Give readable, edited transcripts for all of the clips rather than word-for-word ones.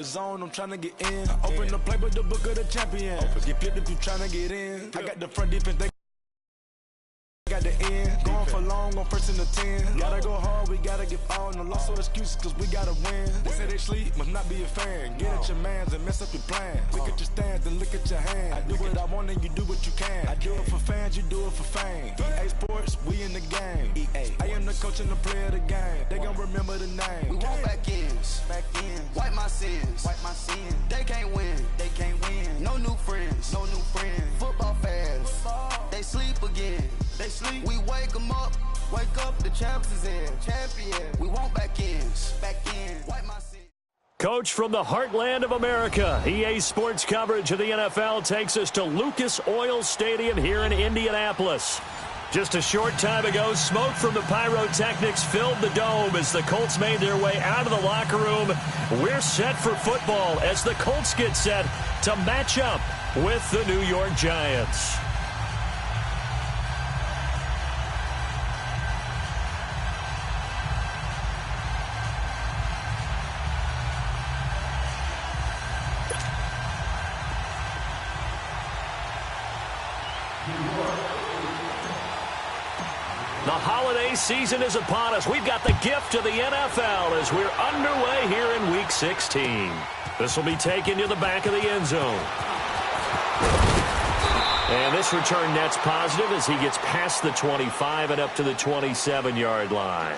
The zone, I'm trying to get in. Open the playbook, the book of the champion. Get flipped if you trying to get in. I got the front defense, they got the end. Going for long on first and the 10. Gotta go hard, we gotta get all. No loss or excuses, cause we gotta win. They say they sleep, must not be a fan. Get at your mans and mess up your plans. Look at your stands and look at your hands. I do what I want and you do what you can. I do it for fans, you do it for fame. EA Sports, we in the game. EA. I am the coach and the player of the game. They gon' remember the name. We want back ends. Wipe my sins. They can't win. No new friends. Football fans. They sleep again. We wake them up. Wake up, the champs is in. Champion. We want back ends. Wipe my sins. Coach from the heartland of America. EA Sports coverage of the NFL takes us to Lucas Oil Stadium here in Indianapolis. Just a short time ago, smoke from the pyrotechnics filled the dome as the Colts made their way out of the locker room. We're set for football as the Colts get set to match up with the New York Giants. The holiday season is upon us. We've got the gift of the NFL as we're underway here in Week 16. This will be taken to the back of the end zone. And this return net's positive as he gets past the 25 and up to the 27-yard line.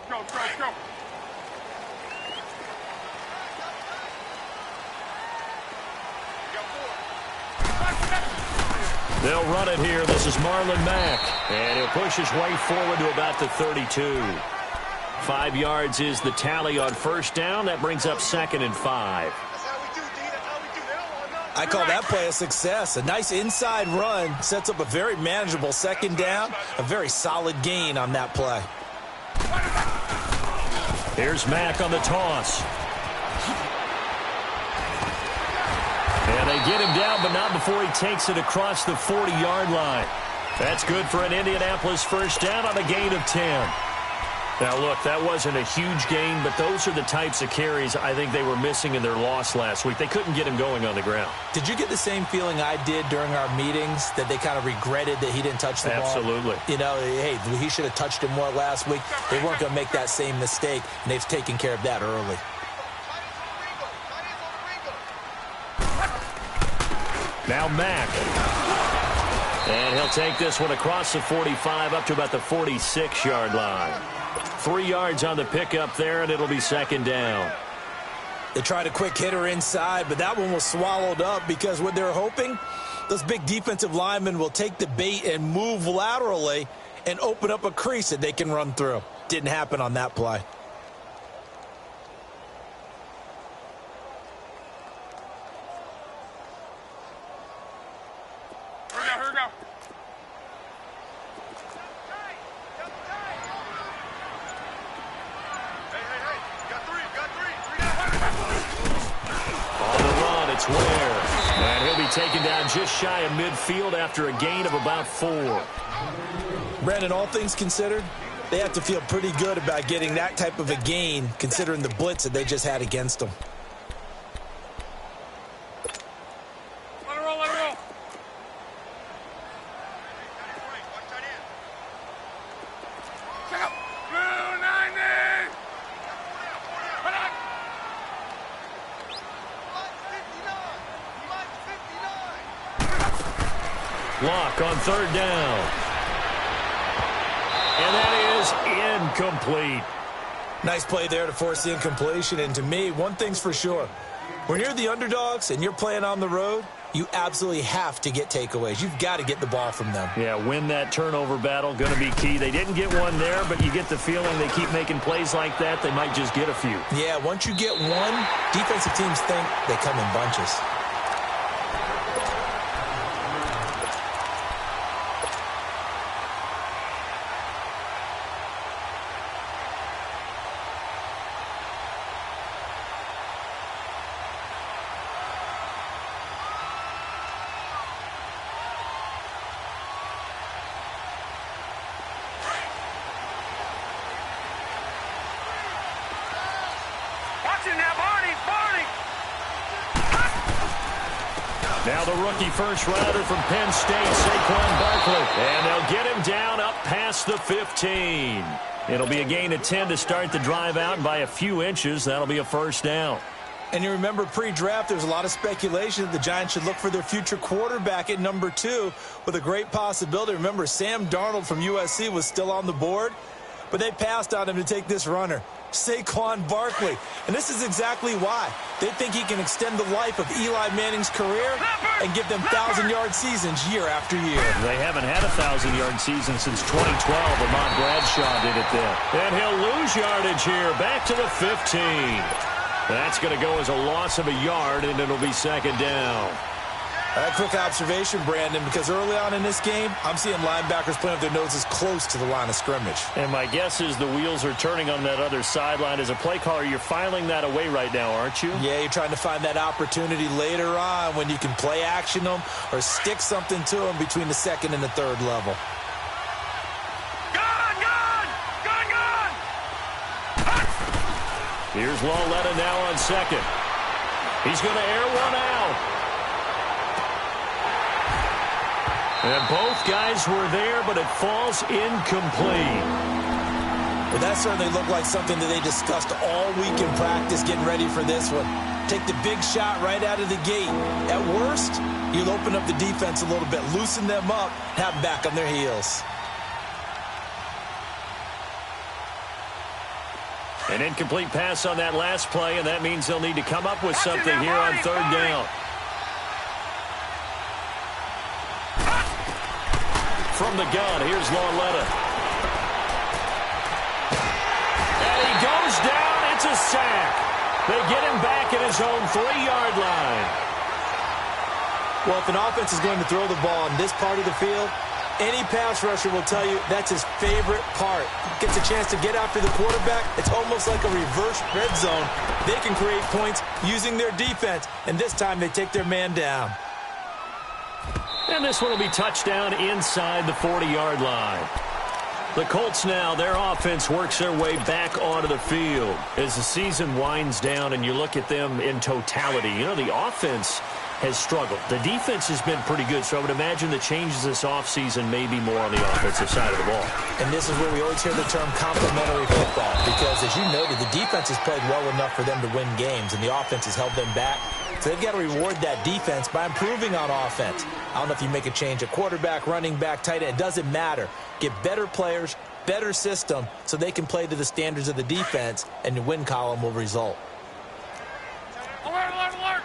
Go. They'll run it here. This is Marlon Mack. And he'll push his way forward to about the 32. 5 yards is the tally on first down. That brings up 2nd and 5. I call that play a success. A nice inside run sets up a very manageable 2nd down. A very solid gain on that play. Here's Mack on the toss. And they get him down, but not before he takes it across the 40-yard line. That's good for an Indianapolis first down on a gain of 10. Now, look, that wasn't a huge gain, but those are the types of carries I think they were missing in their loss last week. They couldn't get him going on the ground. Did you get the same feeling I did during our meetings, that they kind of regretted that he didn't touch the ball? Absolutely. You know, hey, he should have touched him more last week. They weren't going to make that same mistake, and they've taken care of that early. Now Mack. And he'll take this one across the 45 up to about the 46-yard line. 3 yards on the pickup there, and it'll be 2nd down. They tried a quick hitter inside, but that one was swallowed up because what they're hoping, those big defensive linemen will take the bait and move laterally and open up a crease that they can run through. Didn't happen on that play. Here we go. On the run, it's Ware. And he'll be taken down just shy of midfield after a gain of about 4. Brandon, all things considered, they have to feel pretty good about getting that type of a gain considering the blitz that they just had against them. Let it roll. Check up. Blue 90. Put on. Block on 3rd down. And that is incomplete. Nice play there to force the incompletion. And to me, one thing's for sure. When you're the underdogs and you're playing on the road, you absolutely have to get takeaways. You've got to get the ball from them. Yeah, win that turnover battle, going to be key. They didn't get one there, but you get the feeling they keep making plays like that, they might just get a few. Yeah, once you get one, defensive teams think they come in bunches. the rookie first-rounder from Penn State, Saquon Barkley. And they'll get him down up past the 15. It'll be a gain of 10 to start the drive out, and by a few inches, that'll be a first down. And you remember pre-draft, there was a lot of speculation that the Giants should look for their future quarterback at number 2 with a great possibility. Remember, Sam Darnold from USC was still on the board, but they passed on him to take this runner, Saquon Barkley. And this is exactly why. They think he can extend the life of Eli Manning's career and give them 1,000-yard seasons year after year. They haven't had a 1,000-yard season since 2012. Ahmad Bradshaw did it then. And he'll lose yardage here, back to the 15. That's going to go as a loss of a yard, and it'll be second down. A quick observation, Brandon, because early on in this game, I'm seeing linebackers playing with their noses close to the line of scrimmage. And my guess is the wheels are turning on that other sideline. As a play caller, you're filing that away right now, aren't you? Yeah, you're trying to find that opportunity later on when you can play action them or stick something to them between the second and the third level. Here's Lauletta now on second. He's going to air one out. And both guys were there, but it falls incomplete. But that certainly looked like something that they discussed all week in practice getting ready for this one. Take the big shot right out of the gate. At worst, you'll open up the defense a little bit, loosen them up, have them back on their heels. An incomplete pass on that last play, and that means they'll need to come up with something here on third down. From the gun, here's Lauletta. And he goes down. It's a sack. They get him back at his own 3-yard line. Well, if an offense is going to throw the ball on this part of the field, any pass rusher will tell you that's his favorite part. Gets a chance to get after the quarterback. It's almost like a reverse red zone. They can create points using their defense, and this time they take their man down. And this one will be touchdown inside the 40-yard line. The Colts now, their offense works their way back onto the field. As the season winds down and you look at them in totality, you know, the offense has struggled. The defense has been pretty good, so I would imagine the changes this offseason may be more on the offensive side of the ball. And this is where we always hear the term complementary football, because as you noted, the defense has played well enough for them to win games, and the offense has held them back. So they've got to reward that defense by improving on offense. I don't know if you make a change at quarterback, running back, tight end. It doesn't matter. Get better players, better system, so they can play to the standards of the defense, and the win column will result. Alert, alert, alert!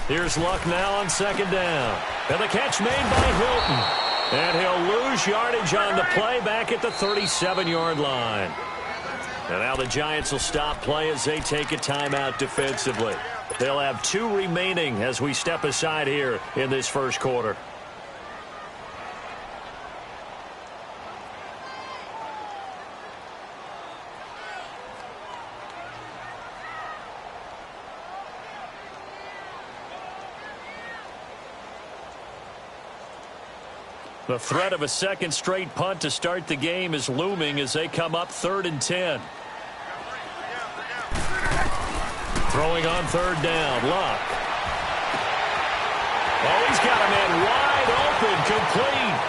Here's Luck now on second down. And the catch made by Hilton. And he'll lose yardage on the play back at the 37-yard line. And now the Giants will stop play as they take a timeout defensively. They'll have 2 remaining as we step aside here in this first quarter. The threat of a second straight punt to start the game is looming as they come up 3rd and 10. Throwing on third down, Luck. Oh, he's got a man wide open, complete.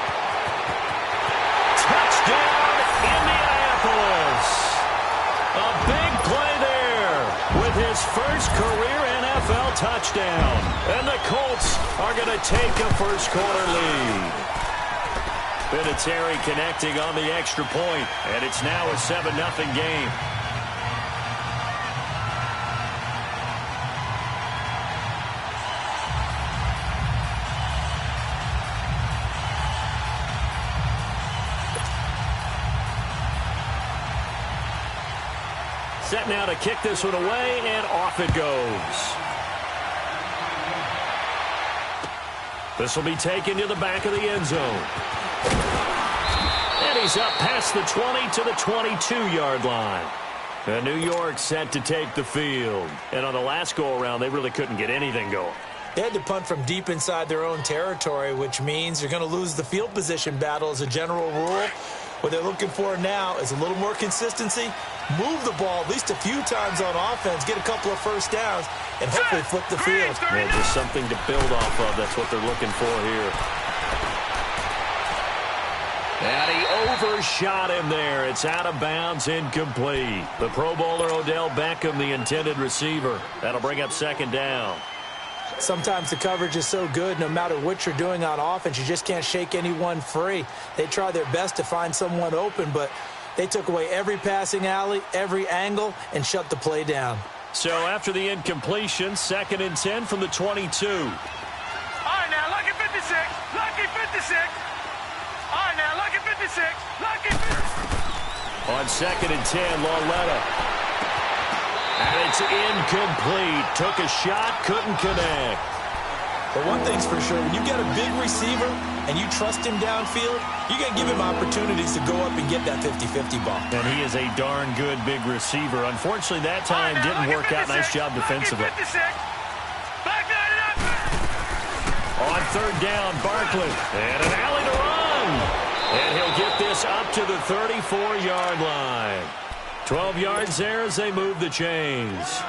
Touchdown, Indianapolis. A big play there with his first career NFL touchdown. And the Colts are going to take a first quarter lead. Vinatieri connecting on the extra point, and it's now a 7-0 game. Set now to kick this one away, and off it goes. This will be taken to the back of the end zone. And he's up past the 20 to the 22-yard line. And New York set to take the field. And on the last go-around, they really couldn't get anything going. They had to punt from deep inside their own territory, which means you're going to lose the field position battle as a general rule. What they're looking for now is a little more consistency, move the ball at least a few times on offense, get a couple of first downs, and hopefully flip the field. Yeah, just something to build off of. That's what they're looking for here. And he overshot him there. It's out of bounds, incomplete. The Pro Bowler Odell Beckham, the intended receiver. That'll bring up second down. Sometimes the coverage is so good, no matter what you're doing on offense, you just can't shake anyone free. They try their best to find someone open, but they took away every passing alley, every angle, and shut the play down. So after the incompletion, 2nd and 10 from the 22. All right, now, lucky 56. Lucky 56. All right, now, lucky 56. Lucky 56. On 2nd and 10, Lauletta. And it's incomplete. Took a shot, couldn't connect. But one thing's for sure, when you get a big receiver and you trust him downfield, you're going to give him opportunities to go up and get that 50-50 ball. And he is a darn good big receiver. Unfortunately, that time didn't work out. Nice job defensively. On 3rd down, Barkley. And an alley to run. And he'll get this up to the 34-yard line. 12 yards there as they move the chains.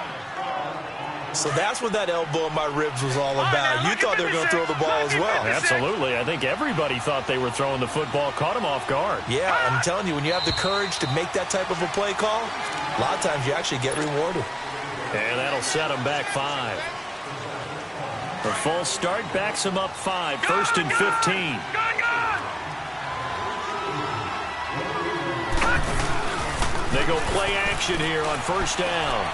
So that's what that elbow in my ribs was all about. You thought they were going to throw the ball as well. Absolutely. I think everybody thought they were throwing the football, caught him off guard. Yeah, I'm telling you, when you have the courage to make that type of a play call, a lot of times you actually get rewarded. And that'll set him back 5. The full start backs him up 5. 1st and 15. They go play action here on 1st down.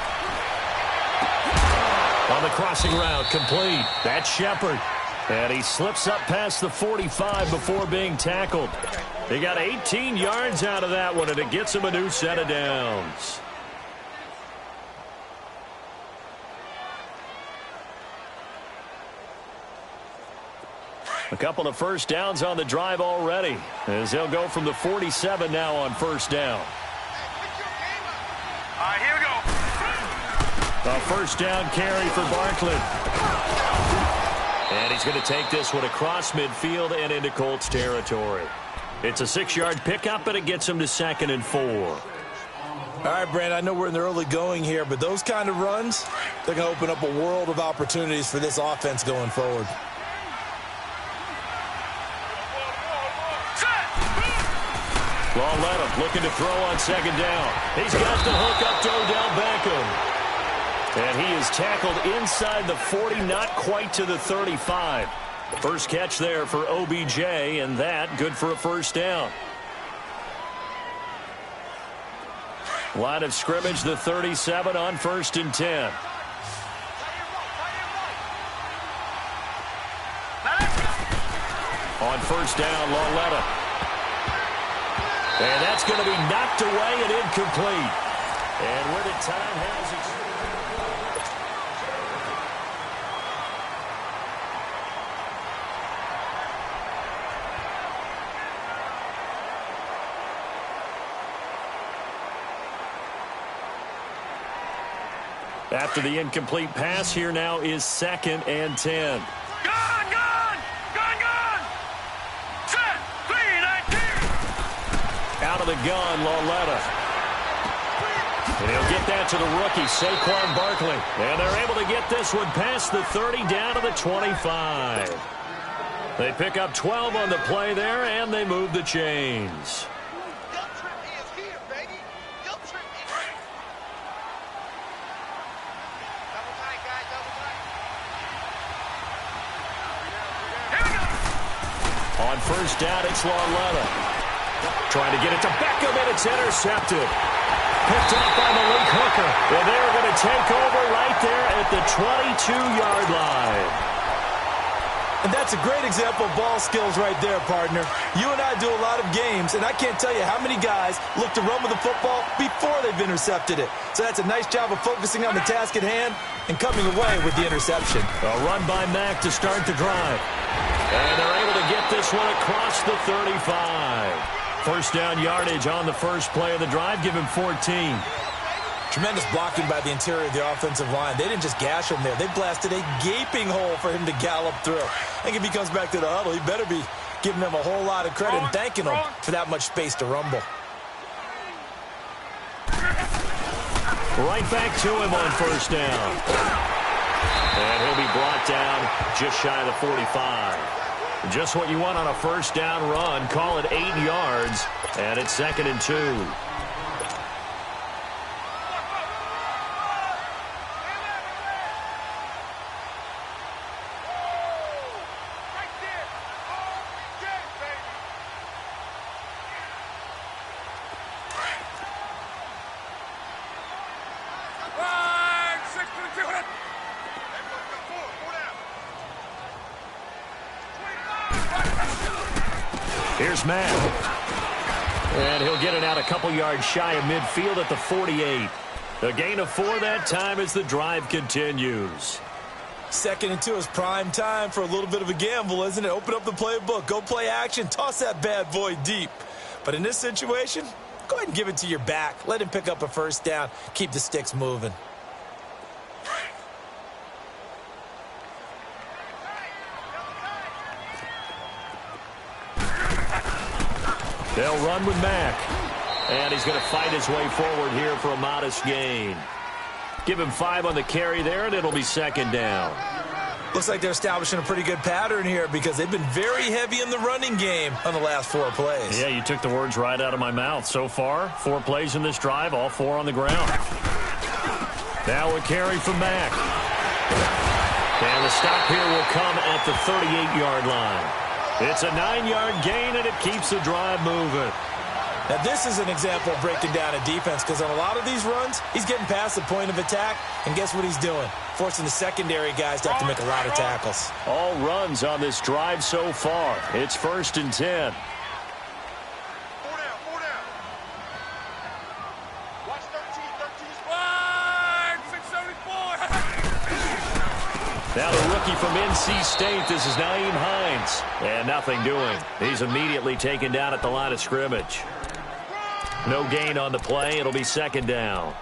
On the crossing route, complete. That's Shepard. And he slips up past the 45 before being tackled. They got 18 yards out of that one, and it gets him a new set of downs. A couple of first downs on the drive already, as they'll go from the 47 now on 1st down. All right, here we go. A 1st down carry for Barkley. And he's going to take this one across midfield and into Colts territory. It's a 6-yard pickup, and it gets him to 2nd and 4. All right, Brandon, I know we're in the early going here, but those kind of runs, they're going to open up a world of opportunities for this offense going forward. Lauletta looking to throw on 2nd down. He's got the hook up to Odell Beckham. And he is tackled inside the 40, not quite to the 35. First catch there for OBJ, and that good for a 1st down. Line of scrimmage, the 37 on 1st and 10. On 1st down, Lauletta. And that's going to be knocked away and incomplete. And where the time has it. After the incomplete pass, here now is 2nd and 10. Out of the gun, Lauletta. And he'll get that to the rookie, Saquon Barkley. And they're able to get this one past the 30 down to the 25. They pick up 12 on the play there, and they move the chains. On 1st down, it's Lauletta. Trying to get it to Beckham, and it's intercepted. Picked up by Malik Hooker. And they're going to take over right there at the 22-yard line. And that's a great example of ball skills right there, partner. You and I do a lot of games, and I can't tell you how many guys look to run with the football before they've intercepted it. So that's a nice job of focusing on the task at hand and coming away with the interception. A run by Mack to start the drive. And they're able to get this one across the 35. 1st down yardage on the first play of the drive. Give him 14. Tremendous blocking by the interior of the offensive line. They didn't just gash him there. They blasted a gaping hole for him to gallop through. I think if he comes back to the huddle, he better be giving them a whole lot of credit and thanking them for that much space to rumble. Right back to him on first down. And he'll be brought down just shy of the 45. Just what you want on a first down run. Call it 8 yards, and it's 2nd and 2. Here's Matt. And he'll get it out a couple yards shy of midfield at the 48. A gain of 4 that time as the drive continues. 2nd and 2 is prime time for a little bit of a gamble, isn't it? Open up the playbook, go play action, toss that bad boy deep. But in this situation, go ahead and give it to your back. Let him pick up a first down. Keep the sticks moving. They'll run with Mack. And he's going to fight his way forward here for a modest gain. Give him 5 on the carry there, and it'll be 2nd down. Looks like they're establishing a pretty good pattern here because they've been very heavy in the running game on the last 4 plays. Yeah, you took the words right out of my mouth. So far, 4 plays in this drive, all 4 on the ground. Now a carry from Mack. And the stop here will come at the 38-yard line. It's a 9-yard gain, and it keeps the drive moving. Now, this is an example of breaking down a defense because on a lot of these runs, he's getting past the point of attack, and guess what he's doing? Forcing the secondary guys to have to make a lot of tackles. All runs on this drive so far. It's 1st and 10. Now the rookie from NC State, this is Nyheim Hines. And nothing doing. He's immediately taken down at the line of scrimmage. No gain on the play. It'll be 2nd down.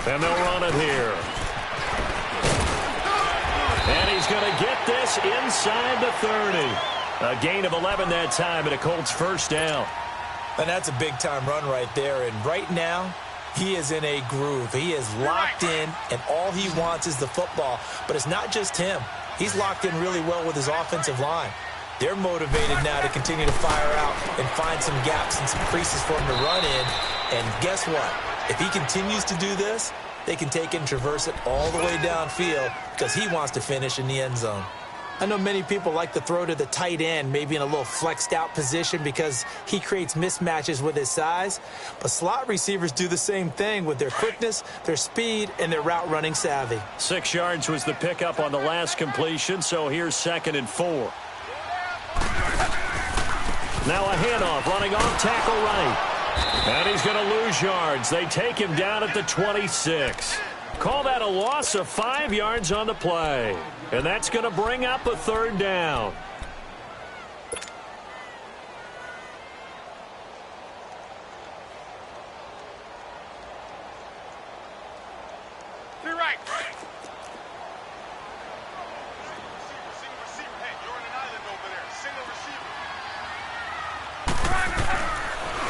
And they'll run it here. And he's going to get this inside the 30. A gain of 11 that time, and a Colts first down. And that's a big-time run right there. And right now, he is in a groove. He is locked in, and all he wants is the football. But it's not just him. He's locked in really well with his offensive line. They're motivated now to continue to fire out and find some gaps and some creases for him to run in. And guess what? If he continues to do this, they can take it and traverse it all the way downfield because he wants to finish in the end zone. I know many people like to throw to the tight end, maybe in a little flexed out position because he creates mismatches with his size. But slot receivers do the same thing with their quickness, their speed, and their route running savvy. 6 yards was the pickup on the last completion, so here's 2nd and 4. Now a handoff, running off tackle right. And he's going to lose yards. They take him down at the 26. Call that a loss of 5 yards on the play. And that's going to bring up a 3rd down. To your right.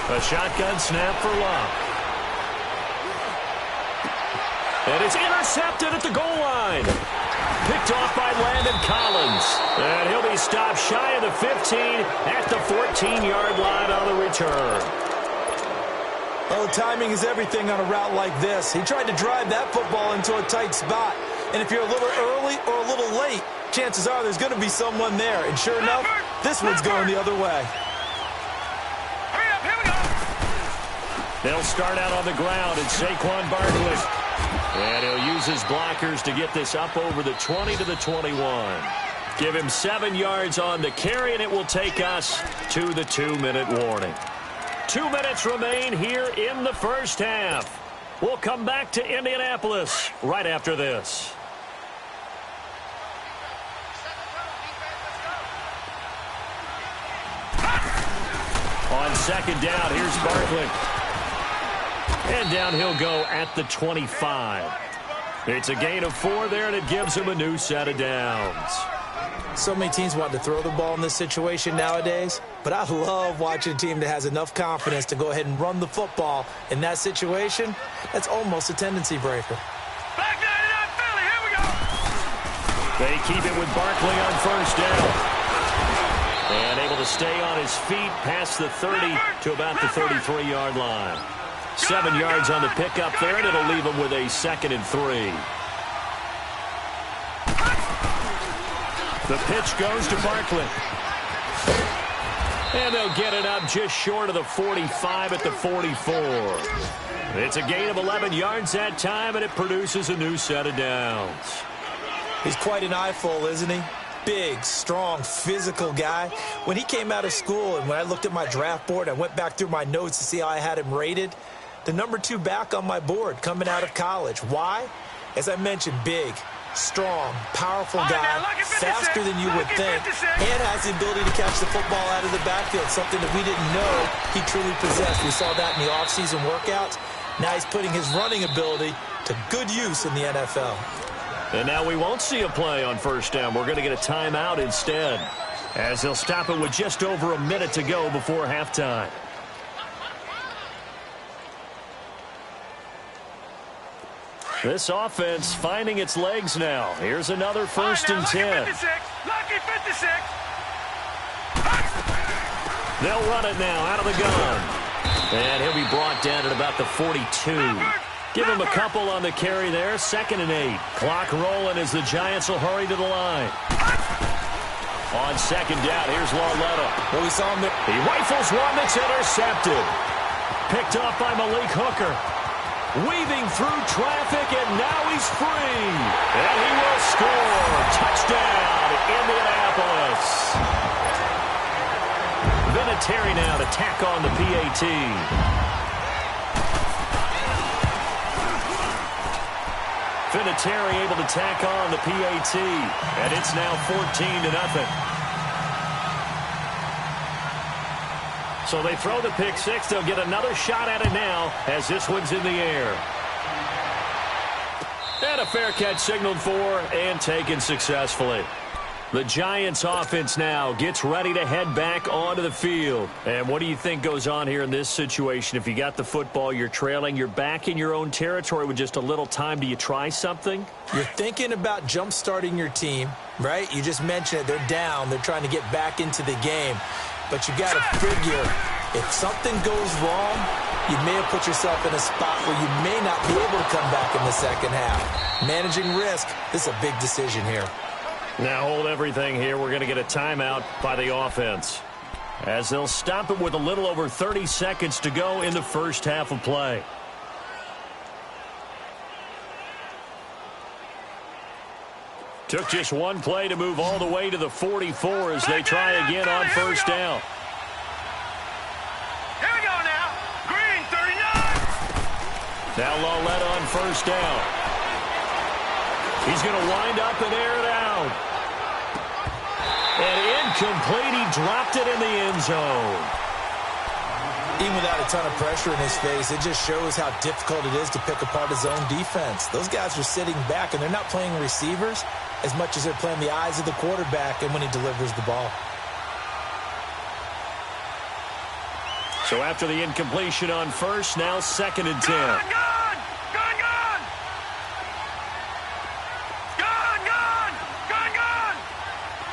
A shotgun snap for Locke. And it's intercepted at the goal line. Picked off by Landon Collins. And he'll be stopped shy of the 15 at the 14-yard line on the return. Oh, timing is everything on a route like this. He tried to drive that football into a tight spot. And if you're a little early or a little late, chances are there's going to be someone there. And sure enough, this one's going the other way. They'll start out on the ground, and Saquon Barkley. And he'll use his blockers to get this up over the 20 to the 21. Give him 7 yards on the carry, and it will take us to the 2-minute warning. 2 minutes remain here in the first half. We'll come back to Indianapolis right after this. On second down, here's Barkley. And down he'll go at the 25. It's a gain of 4 there, and it gives him a new set of downs. So many teams want to throw the ball in this situation nowadays, but I love watching a team that has enough confidence to go ahead and run the football. In that situation, that's almost a tendency breaker. Back 99 Philly, here we go. They keep it with Barkley on first down. And able to stay on his feet past the 30 to about the 33-yard line. 7 yards on the pickup there, and it'll leave him with a 2nd and 3. The pitch goes to Barkley. And they'll get it up just short of the 45 at the 44. It's a gain of 11 yards that time, and it produces a new set of downs. He's quite an eyeful, isn't he? Big, strong, physical guy. When he came out of school and when I looked at my draft board, I went back through my notes to see how I had him rated. The number 2 back on my board coming out of college. Why? As I mentioned, big, strong, powerful guy, faster than you would think, and has the ability to catch the football out of the backfield, something that we didn't know he truly possessed. We saw that in the offseason workouts. Now he's putting his running ability to good use in the NFL. And now we won't see a play on first down. We're going to get a timeout instead, as they'll stop it with just over a minute to go before halftime. This offense finding its legs now. Here's another 1st and 10. Lucky 56. They'll run it now out of the gun. And he'll be brought down at about the 42. Give him a couple on the carry there. 2nd and 8. Clock rolling as the Giants will hurry to the line. On second down, here's Lauletta. Well, we saw him there. He rifles one that's intercepted. Picked off by Malik Hooker. Weaving through traffic, and now he's free. And he will score. Touchdown, Indianapolis. Vinatieri now to tack on the PAT. Vinatieri able to tack on the PAT. And it's now 14-0. So they throw the pick 6. They'll get another shot at it now as this one's in the air. And a fair catch signaled for and taken successfully. The Giants offense now gets ready to head back onto the field. And what do you think goes on here in this situation? If you got the football, you're trailing, you're back in your own territory with just a little time. Do you try something? You're thinking about jump-starting your team, right? You just mentioned it. They're down. They're trying to get back into the game. But you got to figure, if something goes wrong, you may have put yourself in a spot where you may not be able to come back in the second half. Managing risk, this is a big decision here. Now hold everything here. We're going to get a timeout by the offense, as they'll stop it with a little over 30 seconds to go in the first half of play. Took just one play to move all the way to the 44 as they try again on first down. Here we go now. Green, 39. Now Lauletta on first down. He's going to wind up and air it out. And incomplete. He dropped it in the end zone. Even without a ton of pressure in his face, it just shows how difficult it is to pick apart his own defense. Those guys are sitting back, and they're not playing receivers as much as they're playing the eyes of the quarterback and when he delivers the ball. So after the incompletion on first, now 2nd and 10. Gone, gone, gone, gone. Gone, gone, gone, gone.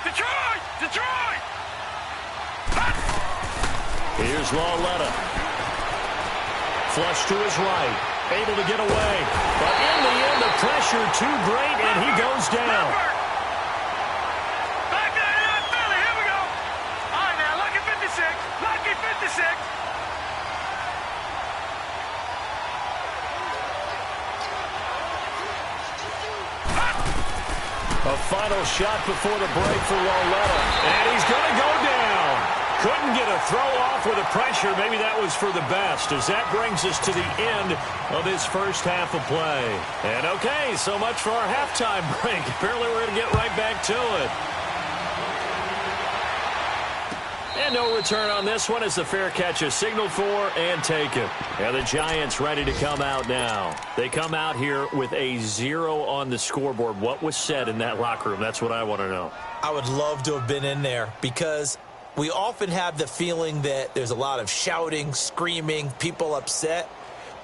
Detroit, Detroit. Here's Lauletta. Flush to his right. Able to get away. But in the end, the pressure too great, and he goes down. Back 99 Philly, here we go. All right, now, lucky 56. Lucky 56. A final shot before the break for Lauletta. And he's going to go down. Couldn't get a throw off with the pressure. Maybe that was for the best, as that brings us to the end of this first half of play. And okay, so much for our halftime break. Apparently we're going to get right back to it. And no return on this one as the fair catch is signaled for and taken. And the Giants ready to come out now. They come out here with a 0 on the scoreboard. What was said in that locker room? That's what I want to know. I would love to have been in there because we often have the feeling that there's a lot of shouting, screaming, people upset.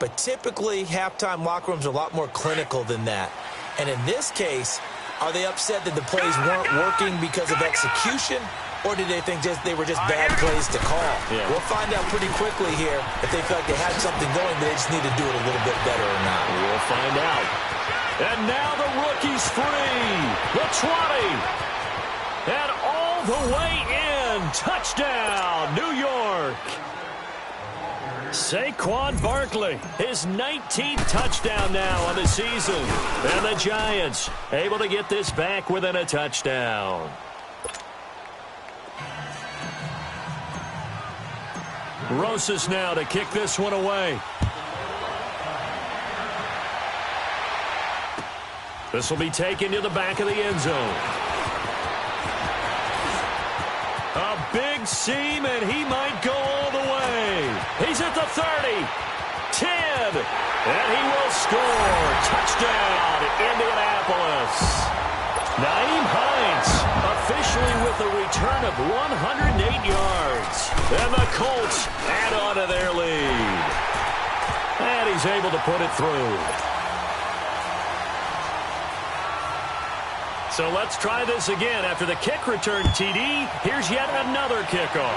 But typically, halftime locker rooms are a lot more clinical than that. And in this case, are they upset that the plays weren't working because of execution? Or did they think they were just bad plays to call? Yeah. We'll find out pretty quickly here if they felt like they had something going, but they just need to do it a little bit better or not. We'll find out. And now the rookie's free. The 20. And all the way in. Touchdown, New York. Saquon Barkley, his 19th touchdown now on the season. And the Giants able to get this back within a touchdown. Rosas now to kick this one away. This will be taken to the back of the end zone. A big seam, and he might go all the way. He's at the 30, 10, and he will score. Touchdown, Indianapolis. Naeem Hines officially with a return of 108 yards. And the Colts add on to their lead. And he's able to put it through. So let's try this again. After the kick return TD, here's yet another kickoff.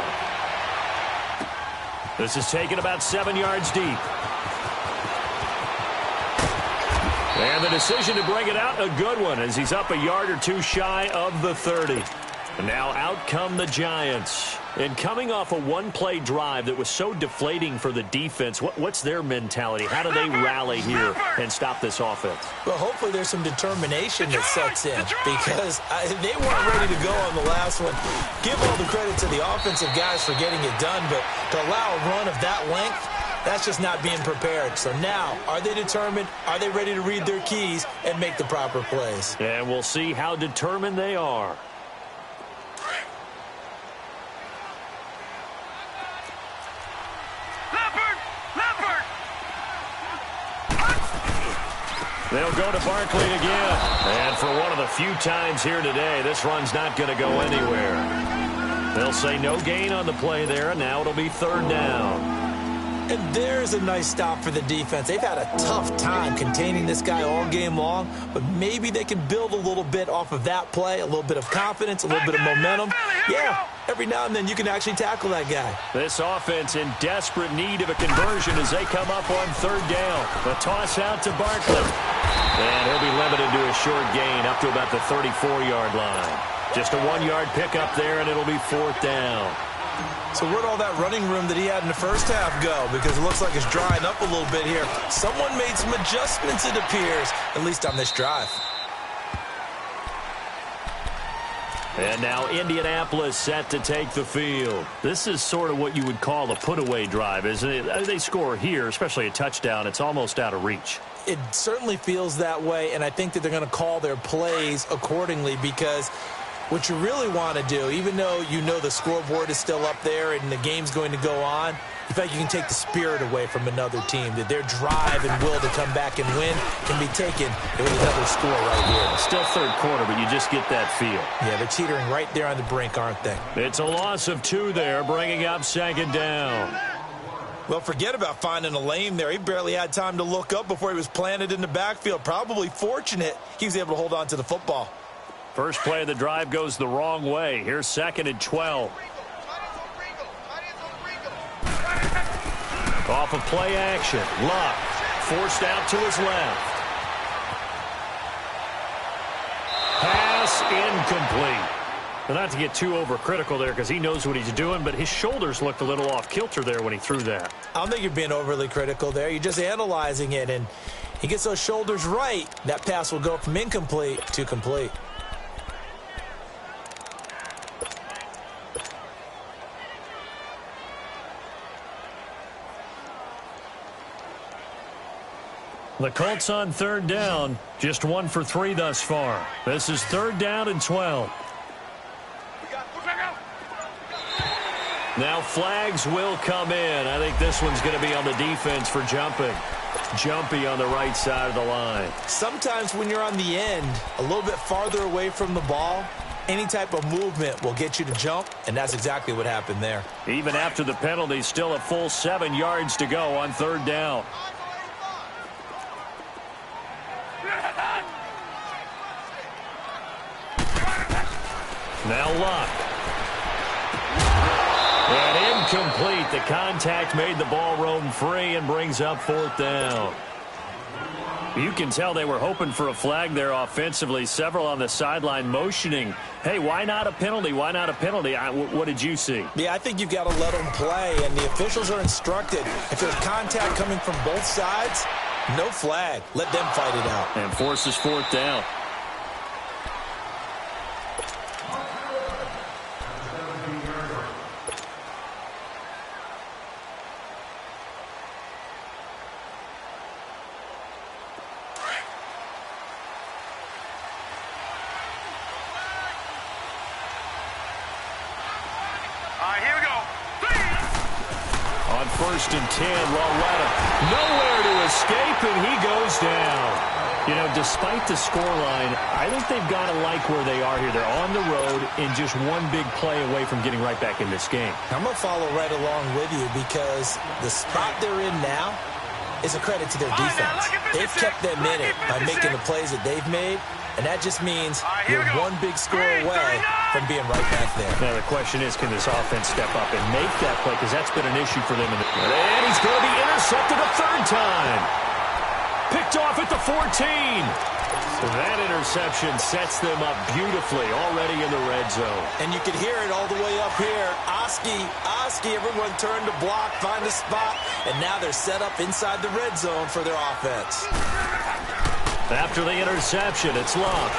This is taken about 7 yards deep. And the decision to bring it out, a good one, as he's up a yard or two shy of the 30. And now out come the Giants. And coming off a one-play drive that was so deflating for the defense, what's their mentality? How do they rally here and stop this offense? Well, hopefully there's some determination that sets in because they weren't ready to go on the last one. Give all the credit to the offensive guys for getting it done, but to allow a run of that length, that's just not being prepared. So now, are they determined? Are they ready to read their keys and make the proper plays? And we'll see how determined they are. They'll go to Barkley again. And for one of the few times here today, this run's not going to go anywhere. They'll say no gain on the play there, and now it'll be third down. And there's a nice stop for the defense. They've had a tough time containing this guy all game long, but maybe they can build a little bit off of that play, a little bit of confidence, a little bit of momentum. Yeah, every now and then you can actually tackle that guy. This offense in desperate need of a conversion as they come up on third down. The toss out to Barkley. And he'll be limited to a short gain up to about the 34-yard line. Just a 1-yard pickup there, and it'll be fourth down. So where'd all that running room that he had in the first half go? Because it looks like it's drying up a little bit here. Someone made some adjustments, it appears, at least on this drive. And now Indianapolis set to take the field. This is sort of what you would call a put-away drive, isn't it? They score here, especially a touchdown. It's almost out of reach. It certainly feels that way, and I think that they're going to call their plays accordingly because what you really want to do, even though you know the scoreboard is still up there and the game's going to go on, in fact, you can take the spirit away from another team, that their drive and will to come back and win can be taken with another score right here. Still third quarter, but you just get that feel. Yeah, they're teetering right there on the brink, aren't they? It's a loss of 2 there, bringing up second down. Well, forget about finding a lane there. He barely had time to look up before he was planted in the backfield. Probably fortunate he was able to hold on to the football. First play of the drive goes the wrong way. Here's second and 12. Off of play action. Luck forced out to his left. Pass incomplete. Well, not to get too overcritical there because he knows what he's doing, but his shoulders looked a little off kilter there when he threw that. I don't think you're being overly critical there. You're just analyzing it, and he gets those shoulders right. That pass will go from incomplete to complete. The Colts on third down, just 1 for 3 thus far. This is third down and 12. Now flags will come in. I think this one's going to be on the defense for jumping. Jumpy on the right side of the line. Sometimes when you're on the end, a little bit farther away from the ball, any type of movement will get you to jump, and that's exactly what happened there. Even after the penalty, still a full 7 yards to go on third down. Now Luck. And incomplete. The contact made the ball roam free and brings up fourth down. You can tell they were hoping for a flag there offensively. Several on the sideline motioning, hey, why not a penalty? Why not a penalty? What did you see? Yeah, I think you've got to let them play, and the officials are instructed. If there's contact coming from both sides, no flag. Let them fight it out. And forces fourth down. First and 10, Loretta nowhere to escape, and he goes down. You know, despite the scoreline, I think they've got to like where they are here. They're on the road and just one big play away from getting right back in this game. I'm going to follow right along with you because the spot they're in now is a credit to their defense. They've kept them in it by making the plays that they've made, and that just means you're one big score away from being right back there. Now the question is, can this offense step up and make that play? Because that's been an issue for them. And he's going to be intercepted a third time. Picked off at the 14. So that interception sets them up beautifully already in the red zone. And you can hear it all the way up here. Oski, everyone turned to block, find a spot, and now they're set up inside the red zone for their offense. After the interception, it's Luck.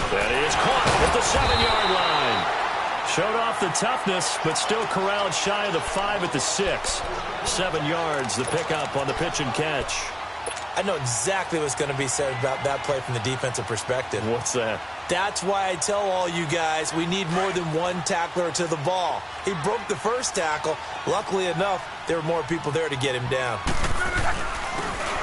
That is caught at the 7-yard line. Showed off the toughness, but still corralled shy of the 5 at the 6. 7 yards, the pickup on the pitch and catch. I know exactly what's going to be said about that play from the defensive perspective. What's that? That's why I tell all you guys we need more than one tackler to the ball. He broke the first tackle. Luckily enough, there were more people there to get him down.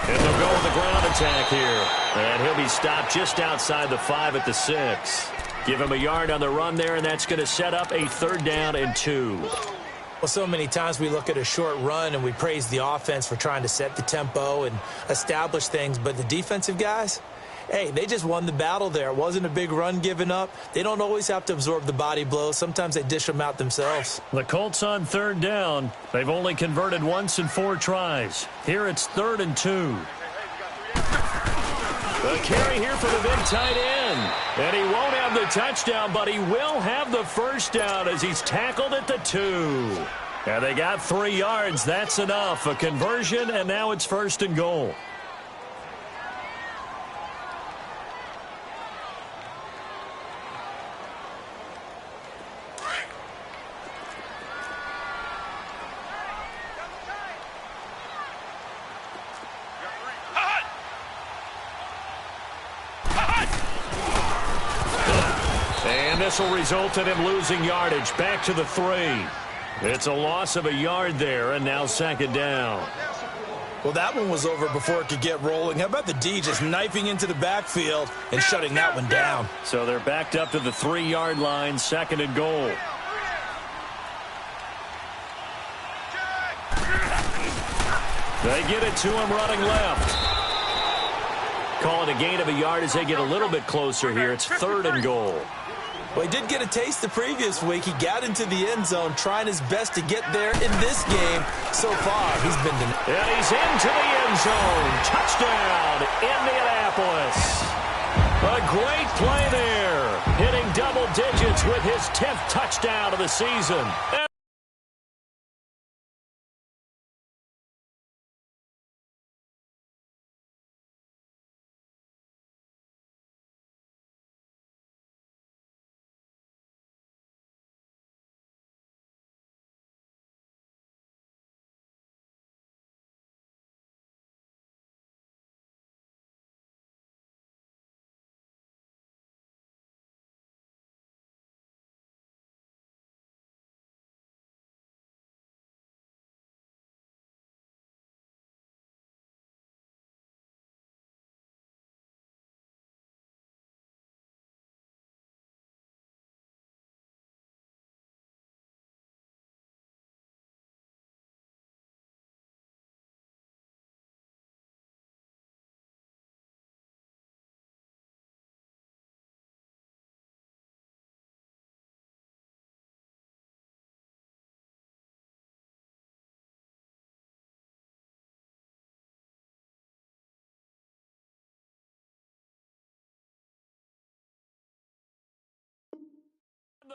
And they'll go with the ground attack here. And he'll be stopped just outside the 5 at the 6. Give him a yard on the run there, and that's going to set up a third down and 2. Well, so many times we look at a short run and we praise the offense for trying to set the tempo and establish things, but the defensive guys, hey, they just won the battle there. It wasn't a big run given up. They don't always have to absorb the body blows. Sometimes they dish them out themselves. The Colts on third down. They've only converted once in 4 tries. Here it's 3rd and 2. The carry here for the big tight end. And he won't have the touchdown, but he will have the first down as he's tackled at the 2. And they got 3 yards. That's enough. A conversion, and now it's 1st and goal. And this will result in him losing yardage back to the 3. It's a loss of a yard there, and now 2nd down. Well, that one was over before it could get rolling. How about the D just knifing into the backfield and shutting that one down? So they're backed up to the 3-yard line, 2nd and goal. They get it to him running left. Call it a gain of a yard as they get a little bit closer here. It's 3rd and goal. Well, he did get a taste the previous week. He got into the end zone, trying his best to get there in this game. So far, he's been denied. And he's into the end zone. Touchdown, Indianapolis. A great play there. Hitting double digits with his 10th touchdown of the season.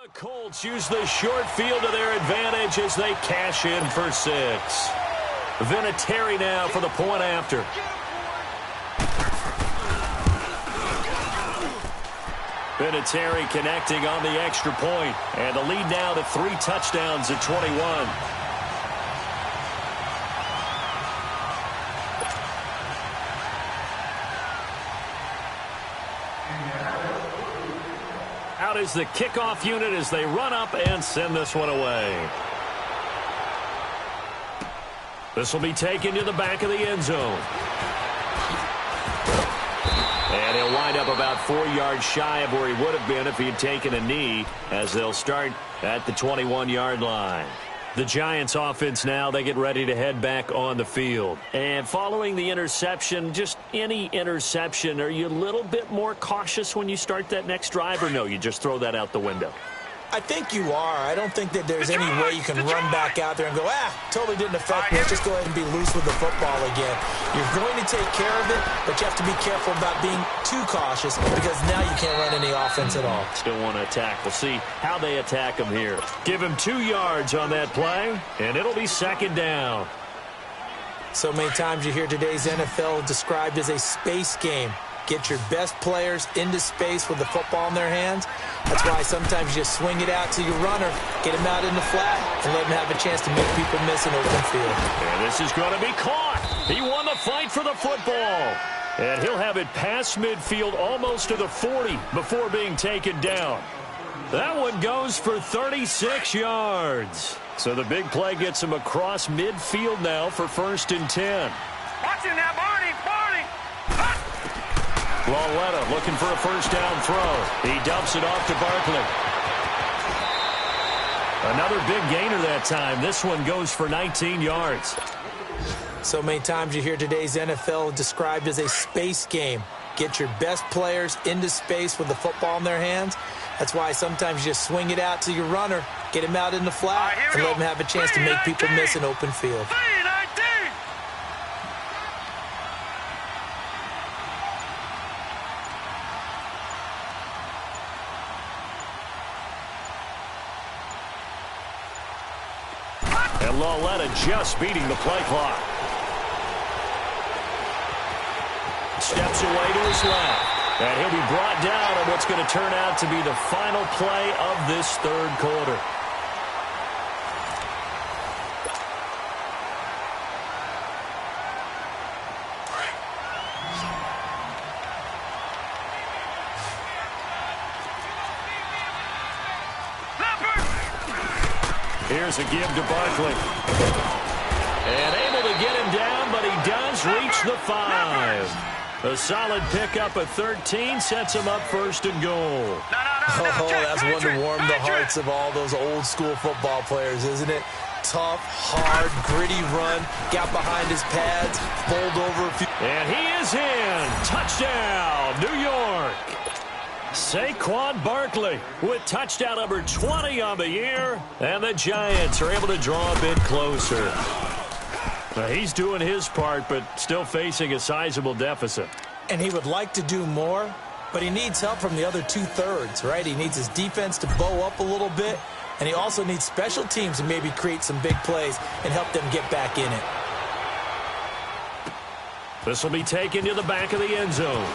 The Colts use the short field to their advantage as they cash in for 6. Vinatieri now for the point after. Vinatieri connecting on the extra point, and the lead now to 3 touchdowns at 21. Out is the kickoff unit as they run up and send this one away. This will be taken to the back of the end zone. And he'll wind up about 4 yards shy of where he would have been if he had taken a knee, as they'll start at the 21-yard line. The Giants offense now, they get ready to head back on the field. And following the interception, just any interception, are you a little bit more cautious when you start that next drive, or no, you just throw that out the window? I think you are. I don't think that there's any way you can run back out there and go, totally didn't affect me. Let's just go ahead and be loose with the football again. You're going to take care of it, but you have to be careful about being too cautious because now you can't run any offense at all. Still want to attack. We'll see how they attack him here. Give him 2 yards on that play, and it'll be second down. So many times you hear today's NFL described as a space game. Get your best players into space with the football in their hands. That's why sometimes you just swing it out to your runner, get him out in the flat, and let him have a chance to make people miss an open field. And this is going to be caught. He won the fight for the football. And he'll have it past midfield almost to the 40 before being taken down. That one goes for 36 yards. So the big play gets him across midfield now for 1st and 10. Watching that, Barney. Lauletta looking for a first down throw. He dumps it off to Barkley. Another big gainer that time. This one goes for 19 yards. So many times you hear today's NFL described as a space game. Get your best players into space with the football in their hands. That's why sometimes you just swing it out to your runner, get him out in the flat, and let him have a chance to make people miss an open field. And Lauletta just beating the play clock. Steps away to his left. And he'll be brought down on what's going to turn out to be the final play of this 3rd quarter. Here's a give to Barkley. And able to get him down, but he does reach the 5. A solid pickup of 13 sets him up 1st and goal. That's one to warm the hearts of all those old school football players, isn't it? Tough, hard, gritty run. Got behind his pads, bowled over a few. And he is in. Touchdown, New York. Saquon Barkley with touchdown number 20 on the year, and the Giants are able to draw a bit closer. Now, he's doing his part, but still facing a sizable deficit. And he would like to do more, but he needs help from the other 2/3, right? He needs his defense to bow up a little bit, and he also needs special teams to maybe create some big plays and help them get back in it. This will be taken to the back of the end zone.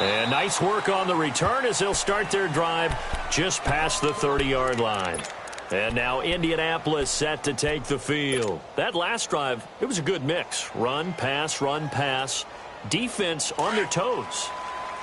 And nice work on the return as they'll start their drive just past the 30-yard line. And now Indianapolis set to take the field. That last drive, it was a good mix. Run, pass, defense on their toes.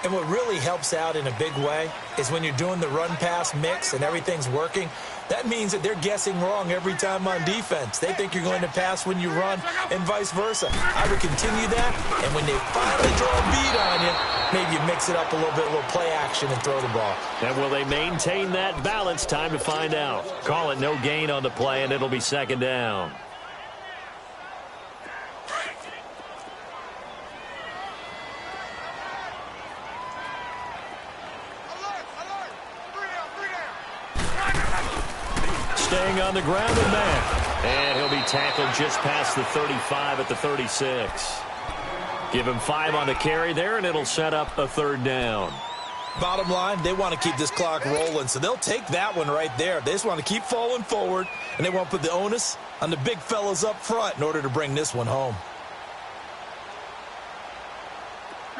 And what really helps out in a big way is when you're doing the run-pass mix and everything's working, that means that they're guessing wrong every time on defense. They think you're going to pass when you run and vice versa. I would continue that, and when they finally draw a beat on you, maybe you mix it up a little bit, a little play action and throw the ball. And will they maintain that balance? Time to find out. Call it no gain on the play, and it'll be 2nd down. Staying on the ground with man. And he'll be tackled just past the 35 at the 36. Give him 5 on the carry there, and it'll set up a 3rd down. Bottom line, they want to keep this clock rolling, so they'll take that one right there. They just want to keep falling forward, and they want to put the onus on the big fellas up front in order to bring this one home.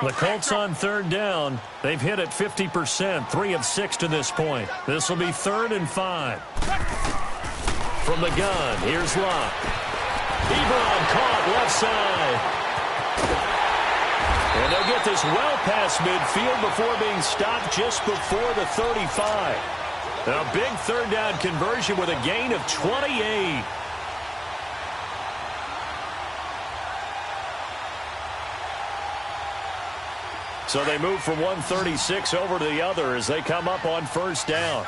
The Colts on 3rd down. They've hit it 50%, 3 of 6 to this point. This will be 3rd and 5. From the gun, here's Locke. Ebron caught left side. And they'll get this well past midfield before being stopped just before the 35. A big 3rd down conversion with a gain of 28. So they move from 136 over to the other as they come up on 1st down.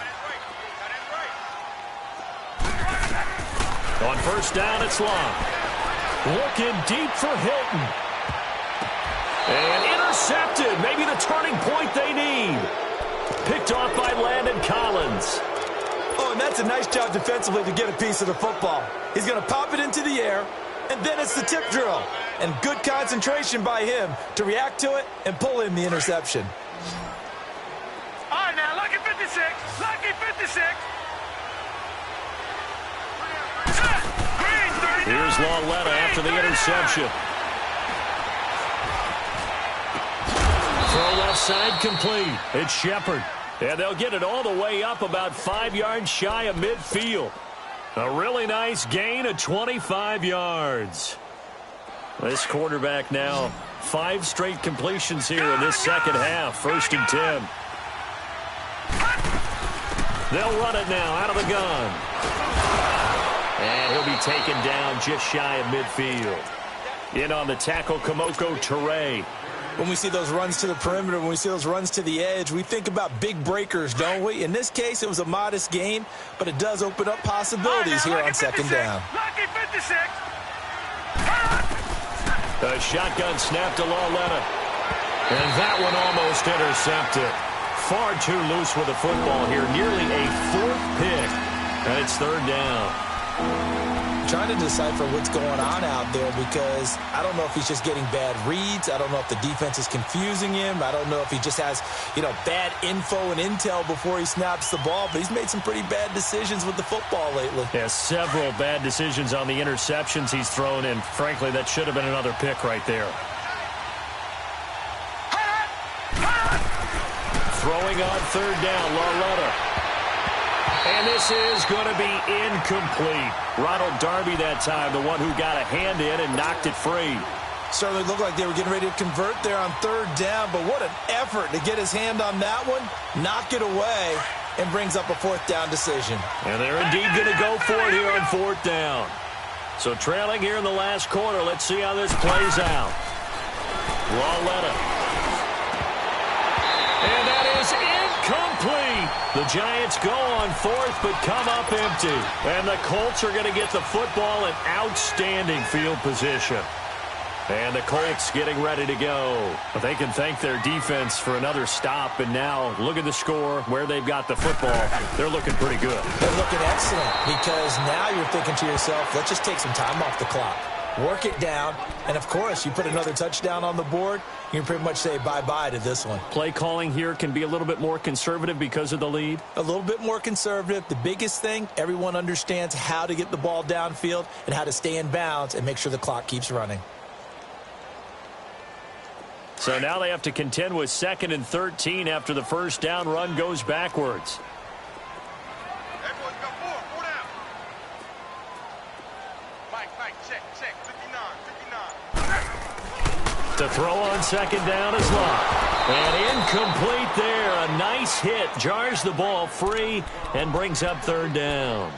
On 1st down, it's Locke. Looking deep for Hilton. And intercepted. Maybe the turning point they need. Picked off by Landon Collins. Oh, and that's a nice job defensively to get a piece of the football. He's going to pop it into the air, and then it's the tip drill. And good concentration by him to react to it and pull in the interception. All right, now, lucky 56. Lucky 56. Here's Lauletta after the interception. Throw left side complete. It's Shepard. And they'll get it all the way up about 5 yards shy of midfield. A really nice gain of 25 yards. This quarterback now 5 straight completions here in this second half. 1st and 10. They'll run it now out of the gun. And he'll be taken down just shy of midfield. In on the tackle, Kamoko Toure. When we see those runs to the perimeter, when we see those runs to the edge, we think about big breakers, don't we? In this case, it was a modest gain, but it does open up possibilities here on 2nd down. Lucky 56. A shotgun snap to Lauletta. And that one almost intercepted. Far too loose with the football here. Nearly a 4th pick. And it's 3rd down. Trying to decipher what's going on out there because I don't know if he's just getting bad reads. I don't know if the defense is confusing him. I don't know if he just has, bad info and intel before he snaps the ball. But he's made some pretty bad decisions with the football lately. Yeah, several bad decisions on the interceptions he's thrown in. Frankly, that should have been another pick right there. Throwing on 3rd down, Lauletta. And this is going to be incomplete. Ronald Darby that time, the one who got a hand in and knocked it free. Certainly looked like they were getting ready to convert there on 3rd down, but what an effort to get his hand on that one, knock it away, and brings up a 4th down decision. And they're indeed going to go for it here on 4th down. So trailing here in the last quarter, let's see how this plays out. Lauletta. And that is incomplete. The Giants go on 4th, but come up empty. And the Colts are going to get the football in outstanding field position. And the Colts getting ready to go. But they can thank their defense for another stop. And now look at the score, where they've got the football. They're looking pretty good. They're looking excellent because now you're thinking to yourself, let's just take some time off the clock. Work it down, and of course, you put another touchdown on the board, you can pretty much say bye-bye to this one. Play calling here can be a little bit more conservative because of the lead? A little bit more conservative. The biggest thing, everyone understands how to get the ball downfield and how to stay in bounds and make sure the clock keeps running. So now they have to contend with 2nd and 13 after the 1st down run goes backwards. To throw on 2nd down is Locke. And incomplete there. A nice hit. Jars the ball free and brings up 3rd down.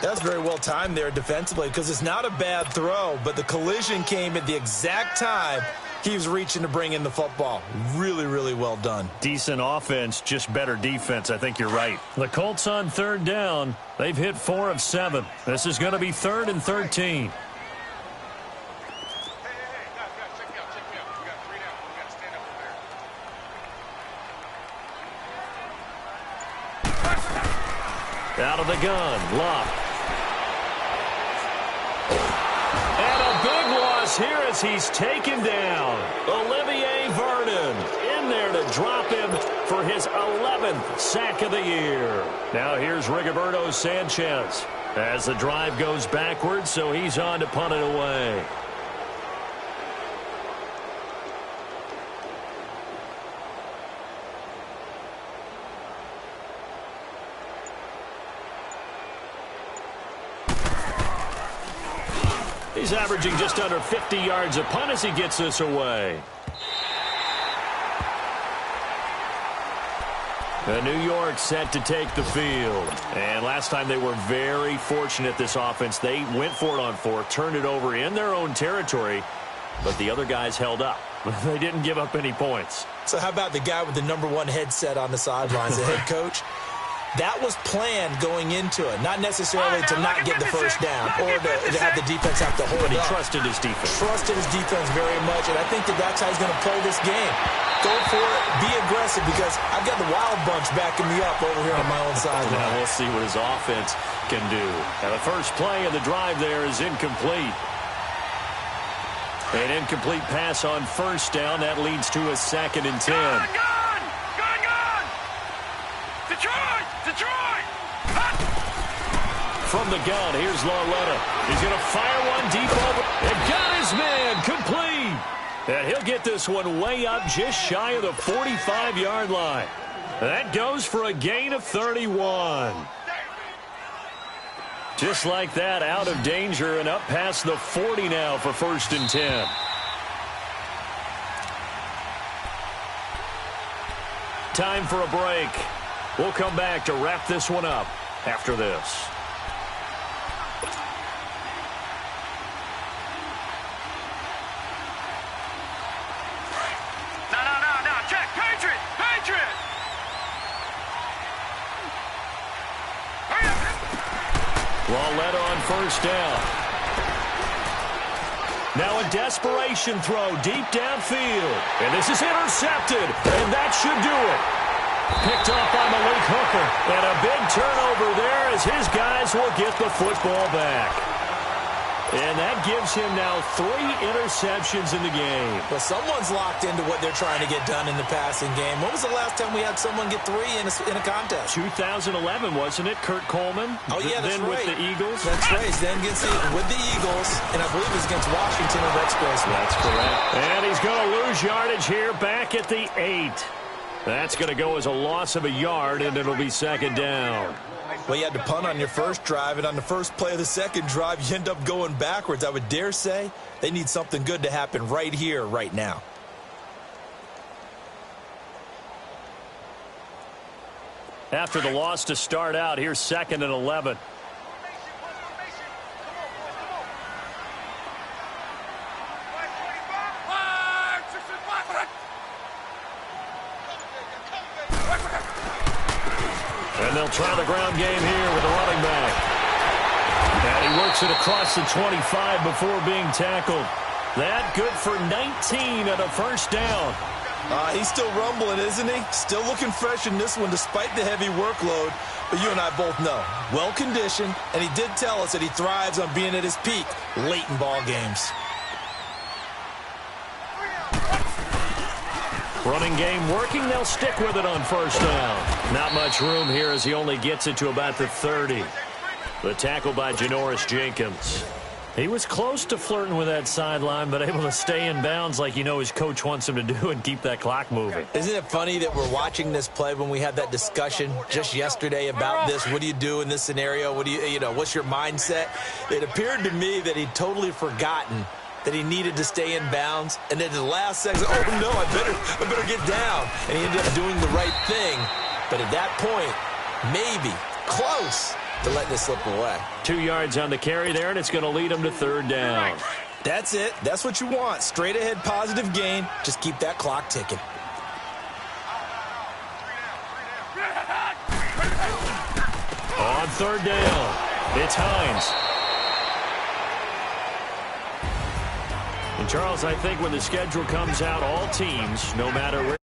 That's very well timed there defensively because it's not a bad throw, but the collision came at the exact time he was reaching to bring in the football. Really, really well done. Decent offense, just better defense. I think you're right. The Colts on 3rd down. They've hit 4 of 7. This is going to be 3rd and 13. Out of the gun, Locke. And a big loss here as he's taken down. Olivier Vernon in there to drop him for his 11th sack of the year. Now here's Rigoberto Sanchez as the drive goes backwards, so he's on to punt it away. He's averaging just under 50 yards a punt as he gets this away. And New York set to take the field. And last time they were very fortunate, this offense. They went for it on 4, turned it over in their own territory, but the other guys held up. They didn't give up any points. So how about the guy with the #1 headset on the sidelines, the head coach? That was planned going into it, not necessarily to not get the first down or to have the defense have to hold it. But he trusted his defense. Trusted his defense very much, and I think that's how he's going to play this game. Go for it, be aggressive, because I've got the wild bunch backing me up over here on my own sideline. Now we'll see what his offense can do. Now the first play of the drive there is incomplete. An incomplete pass on first down. That leads to a 2nd and 10. Gone! Detroit! From the gun, here's Lauletta. He's going to fire one deep over. And got his man complete. And he'll get this one way up just shy of the 45-yard line. That goes for a gain of 31. Just like that, out of danger and up past the 40 now for 1st and 10. Time for a break. We'll come back to wrap this one up after this. No. Check. Patriot. Lauletta on first down. Now a desperation throw deep downfield. And this is intercepted. And that should do it. Picked off by Malik Hooker. And a big turnover there as his guys will get the football back. And that gives him now 3 interceptions in the game. Well, someone's locked into what they're trying to get done in the passing game. When was the last time we had someone get 3 in a contest? 2011, wasn't it? Kurt Coleman? Oh, yeah, that's then right. With the Eagles? That's right. Then with the Eagles, and I believe it was against Washington and Rex Grossman. That's correct. And he's going to lose yardage here back at the 8. That's going to go as a loss of a yard, and it'll be 2nd down. Well, you had to punt on your first drive, and on the first play of the second drive, you end up going backwards. I would dare say they need something good to happen right here, right now. After the loss to start out, here's 2nd and 11. And they'll try the ground game here with the running back. And he works it across the 25 before being tackled. That good for 19 and a 1st down. He's still rumbling, isn't he? Still looking fresh in this one despite the heavy workload. But you and I both know, well-conditioned, and he did tell us that he thrives on being at his peak late in ball games. Running game working. They'll stick with it on 1st down. Not much room here as he only gets it to about the 30. The tackle by Janoris Jenkins. He was close to flirting with that sideline, but able to stay in bounds like his coach wants him to do and keep that clock moving. Isn't it funny that we're watching this play when we had that discussion just yesterday about this? What do you do in this scenario? What do what's your mindset? It appeared to me that he'd totally forgotten that he needed to stay in bounds, and then the last second, oh no, I better get down. And he ended up doing the right thing. But at that point, maybe close to let this slip away. 2 yards on the carry there, and it's going to lead him to 3rd down. That's it. That's what you want. Straight ahead, positive gain. Just keep that clock ticking. On 3rd down, it's Hines. And Charles, I think when the schedule comes out, all teams, no matter where